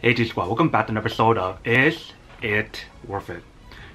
Hey G-Squad, welcome back to an episode of Is It Worth It?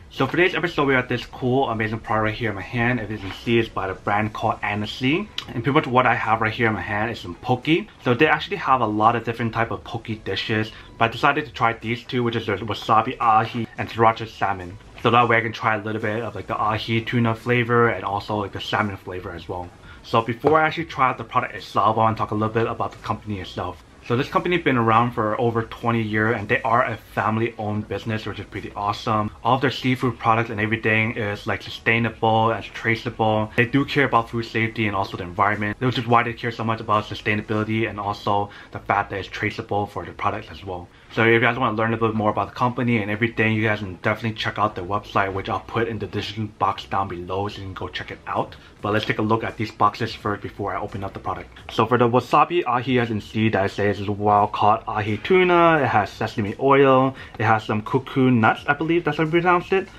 So for today's episode, we got this cool, amazing product right here in my hand. As you can see, it's by the brand called Annasea. And pretty much what I have right here in my hand is some poke. So they actually have a lot of different type of poke dishes, but I decided to try these two, which is the wasabi ahi and sriracha salmon. So that way I can try a little bit of like the ahi tuna flavor and also like the salmon flavor as well. So before I actually try out the product itself, I want to talk a little bit about the company itself. So this company has been around for over 20 years and they are a family-owned business, which is pretty awesome. All of their seafood products and everything is like sustainable and traceable. They do care about food safety and also the environment, which is why they care so much about sustainability and also the fact that it's traceable for the products as well. So if you guys want to learn a bit more about the company and everything, you guys can definitely check out their website, which I'll put in the description box down below so you can go check it out. But let's take a look at these boxes first before I open up the product. So for the wasabi ahi, as you can see, that it says is wild caught ahi tuna. It has sesame oil. It has some cuckoo nuts, I believe that's how you pronounce it.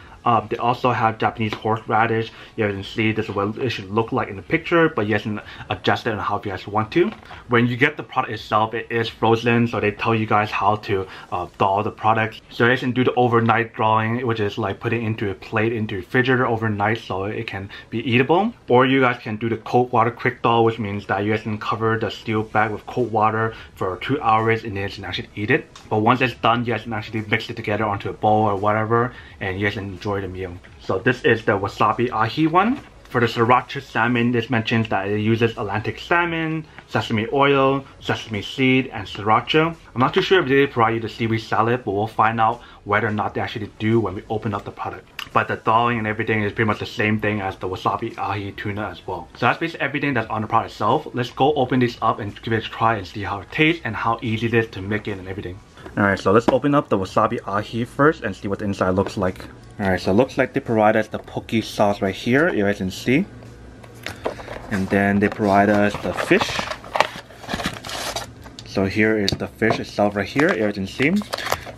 They also have Japanese horseradish. You guys can see this is what it should look like in the picture, but you guys can adjust it on how you guys want to. When you get the product itself, it is frozen, so they tell you guys how to thaw the product. So you guys can do the overnight thawing, which is like putting it into a plate into a refrigerator overnight so it can be eatable. Or you guys can do the cold water quick thaw, which means that you guys can cover the steel bag with cold water for 2 hours and then you can actually eat it. But once it's done, you guys can actually mix it together onto a bowl or whatever, and you guys can enjoy the meal. So this is the wasabi ahi one. For the sriracha salmon, this mentions that it uses Atlantic salmon, sesame oil, sesame seed, and sriracha. I'm not too sure if they provide you the seaweed salad, but we'll find out whether or not they actually do when we open up the product. But the thawing and everything is pretty much the same thing as the wasabi ahi tuna as well. So that's basically everything that's on the product itself. Let's go open this up and give it a try and see how it tastes and how easy it is to make it and everything. Alright, so let's open up the wasabi ahi first and see what the inside looks like. Alright, so it looks like they provide us the poke sauce right here, you guys can see. And then they provide us the fish. So here is the fish itself right here, you guys can see.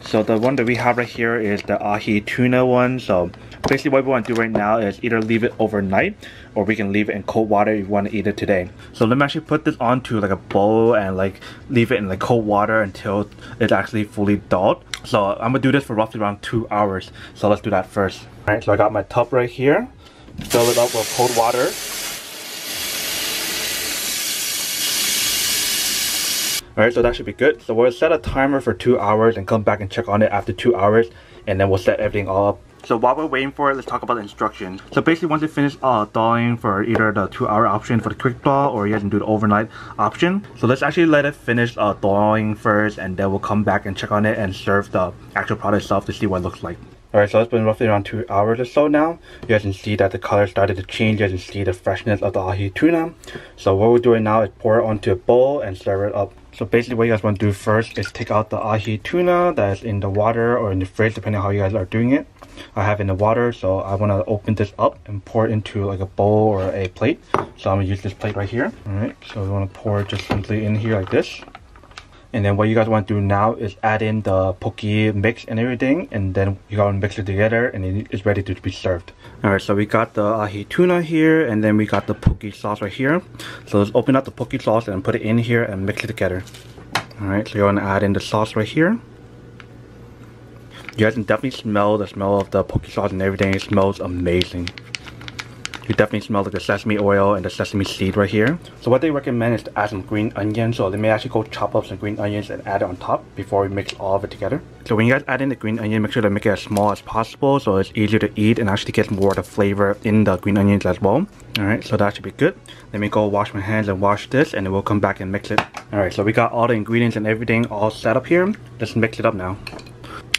So the one that we have right here is the ahi tuna one. So basically what we want to do right now is either leave it overnight or we can leave it in cold water if you want to eat it today. So let me actually put this onto like a bowl and like leave it in like cold water until it's actually fully thawed. So I'm gonna do this for roughly around 2 hours. So let's do that first. Alright, so I got my tub right here. Fill it up with cold water. Alright, so that should be good. So we'll set a timer for 2 hours and come back and check on it after 2 hours, and then we'll set everything all up. So while we're waiting for it, let's talk about the instructions. So basically once you finish thawing for either the 2 hour option for the quick thaw or you guys can do the overnight option. So let's actually let it finish thawing first, and then we'll come back and check on it and serve the actual product itself to see what it looks like. Alright, so it's been roughly around 2 hours or so now. You guys can see that the color started to change. You guys can see the freshness of the ahi tuna. So what we're doing now is pour it onto a bowl and serve it up. So basically what you guys want to do first is take out the ahi tuna that is in the water or in the fridge, depending on how you guys are doing it. I have it in the water, so I want to open this up and pour it into like a bowl or a plate. So I'm going to use this plate right here. Alright, so we want to pour it just simply in here like this. And then what you guys want to do now is add in the poke mix and everything, and then you gotta mix it together and it's ready to be served. Alright, so we got the ahi tuna here, and then we got the poke sauce right here. So let's open up the poke sauce and put it in here and mix it together. Alright, so you're gonna add in the sauce right here. You guys can definitely smell the smell of the poke sauce and everything. It smells amazing. You definitely smell like the sesame oil and the sesame seed right here. So what they recommend is to add some green onions. So they may actually go chop up some green onions and add it on top before we mix all of it together. So when you guys add in the green onion, make sure to make it as small as possible so it's easier to eat and actually gets more of the flavor in the green onions as well. Alright, so that should be good. Let me go wash my hands and wash this, and then we'll come back and mix it. Alright, so we got all the ingredients and everything all set up here. Let's mix it up now.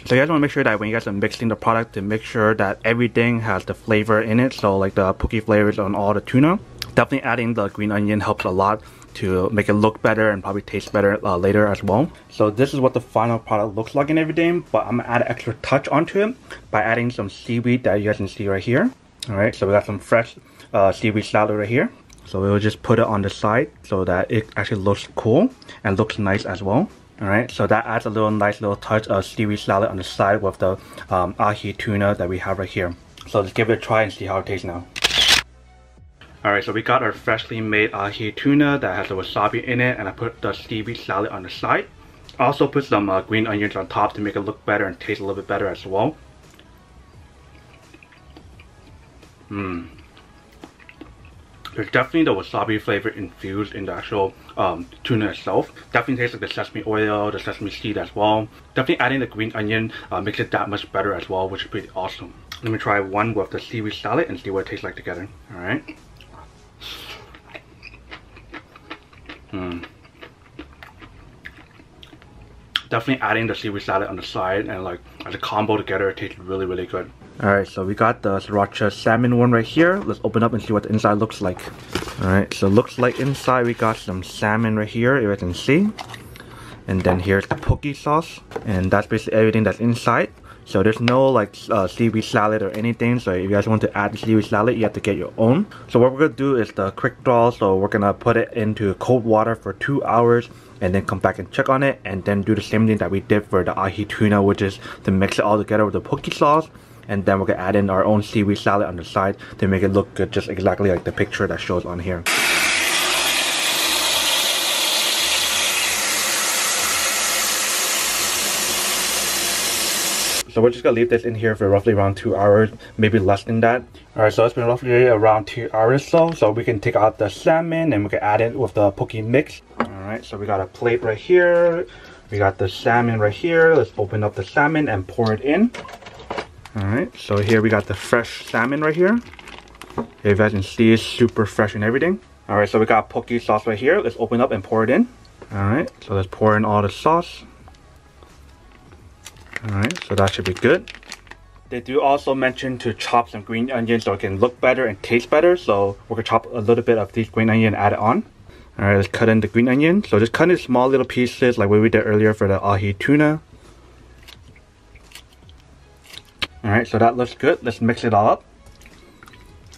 So you guys want to make sure that when you guys are mixing the product, to make sure that everything has the flavor in it. So like the poke flavors on all the tuna. Definitely adding the green onion helps a lot to make it look better and probably taste better later as well. So this is what the final product looks like and everything, but I'm going to add an extra touch onto it by adding some seaweed that you guys can see right here. Alright, so we got some fresh seaweed salad right here. So we'll just put it on the side so that it actually looks cool and looks nice as well. Alright, so that adds a nice little touch of seaweed salad on the side with the ahi tuna that we have right here. So let's give it a try and see how it tastes now. Alright, so we got our freshly made ahi tuna that has the wasabi in it, and I put the seaweed salad on the side. I also put some green onions on top to make it look better and taste a little bit better as well. There's definitely the wasabi flavor infused in the actual tuna itself. Definitely tastes like the sesame oil, the sesame seed as well. Definitely adding the green onion makes it that much better as well, which is pretty awesome. Let me try one with the seaweed salad and see what it tastes like together. Alright. Definitely adding the seaweed salad on the side and like as a combo together, it tastes really, really good. Alright, so we got the Sriracha Salmon one right here. Let's open up and see what the inside looks like. Alright, so it looks like inside we got some salmon right here, you guys can see. And then here's the poke sauce. And that's basically everything that's inside. So there's no like seaweed salad or anything. So if you guys want to add the seaweed salad, you have to get your own. So what we're going to do is the quick thaw. So we're going to put it into cold water for 2 hours. And then come back and check on it. And then do the same thing that we did for the ahi tuna, which is to mix it all together with the poke sauce. And then we're going to add in our own seaweed salad on the side to make it look good, just exactly like the picture that shows on here. So we're just going to leave this in here for roughly around 2 hours, maybe less than that. Alright, so it's been roughly around 2 hours so we can take out the salmon and we can add it with the poke mix. Alright, so we got a plate right here. We got the salmon right here. Let's open up the salmon and pour it in. Alright, so here we got the fresh salmon right here. If you guys can see, it's super fresh and everything. Alright, so we got poke sauce right here. Let's open up and pour it in. Alright, so let's pour in all the sauce. Alright, so that should be good. They do also mention to chop some green onions so it can look better and taste better. So we're going to chop a little bit of these green onion and add it on. Alright, let's cut in the green onion. So just cut in small little pieces like what we did earlier for the ahi tuna. Alright, so that looks good. Let's mix it all up.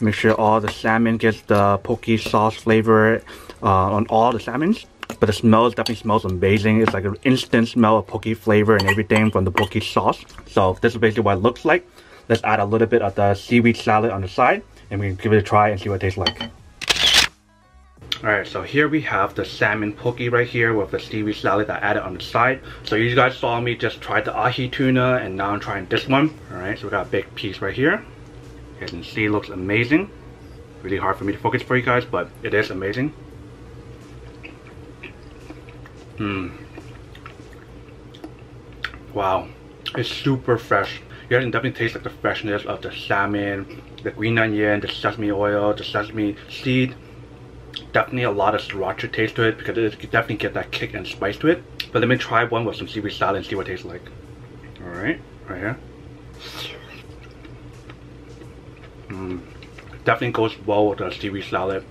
Make sure all the salmon gets the poke sauce flavor on all the salmons. But the smell definitely smells amazing. It's like an instant smell of poke flavor and everything from the poke sauce. So this is basically what it looks like. Let's add a little bit of the seaweed salad on the side. And we can give it a try and see what it tastes like. Alright, so here we have the salmon poke right here with the seaweed salad that I added on the side. So you guys saw me just try the ahi tuna and now I'm trying this one. Alright, so we got a big piece right here. You guys can see it looks amazing. Really hard for me to focus for you guys, but it is amazing. Wow, it's super fresh. You guys can definitely taste like the freshness of the salmon, the green onion, the sesame oil, the sesame seed. Definitely a lot of sriracha taste to it because it can definitely get that kick and spice to it. But let me try one with some seaweed salad and see what it tastes like. Alright, right here. Definitely goes well with the seaweed salad.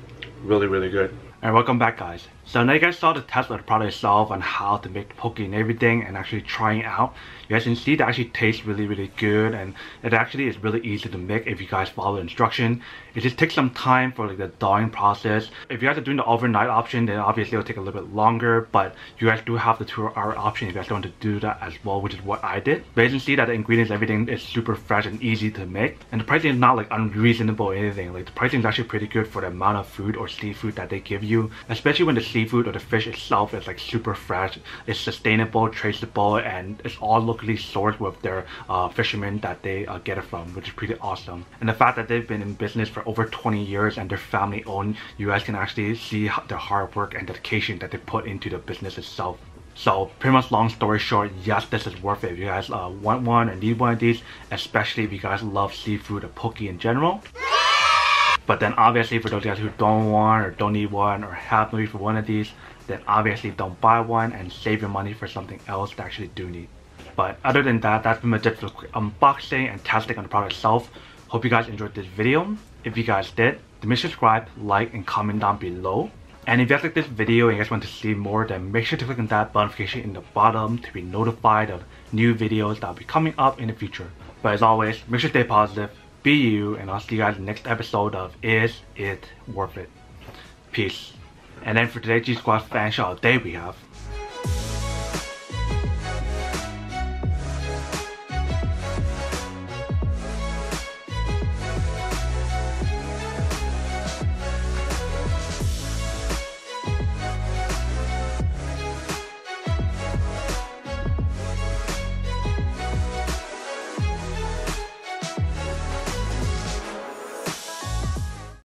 Really, really good. And welcome back, guys. So now you guys saw the test of the product itself and how to make the poke and everything and actually trying it out. You guys can see that actually tastes really, really good and it actually is really easy to make if you guys follow the instruction. It just takes some time for like the thawing process. If you guys are doing the overnight option, then obviously it'll take a little bit longer, but you guys do have the 2-hour option if you guys want to do that as well, which is what I did. But you can see that the ingredients, everything is super fresh and easy to make. And the pricing is not like unreasonable or anything. Like the pricing is actually pretty good for the amount of food or seafood that they give you, especially when the seafood or the fish itself is like super fresh. It's sustainable, traceable, and it's all locally sourced with their fishermen that they get it from, which is pretty awesome. And the fact that they've been in business for over 20 years and they're family owned, you guys can actually see their hard work and dedication that they put into the business itself. So pretty much long story short, yes, this is worth it if you guys want one or need one of these, especially if you guys love seafood or poke in general. But then obviously for those guys who don't want or don't need one or have no need for one of these, then obviously don't buy one and save your money for something else that actually do need. But other than that, that's pretty much it for the quick unboxing and testing on the product itself. Hope you guys enjoyed this video. If you guys did, then make sure to subscribe, like, and comment down below. And if you guys like this video and you guys want to see more, then make sure to click on that notification in the bottom to be notified of new videos that will be coming up in the future. But as always, make sure to stay positive, be you, and I'll see you guys in the next episode of Is It Worth It? Peace. And then for today's G Squad fan shout out day we have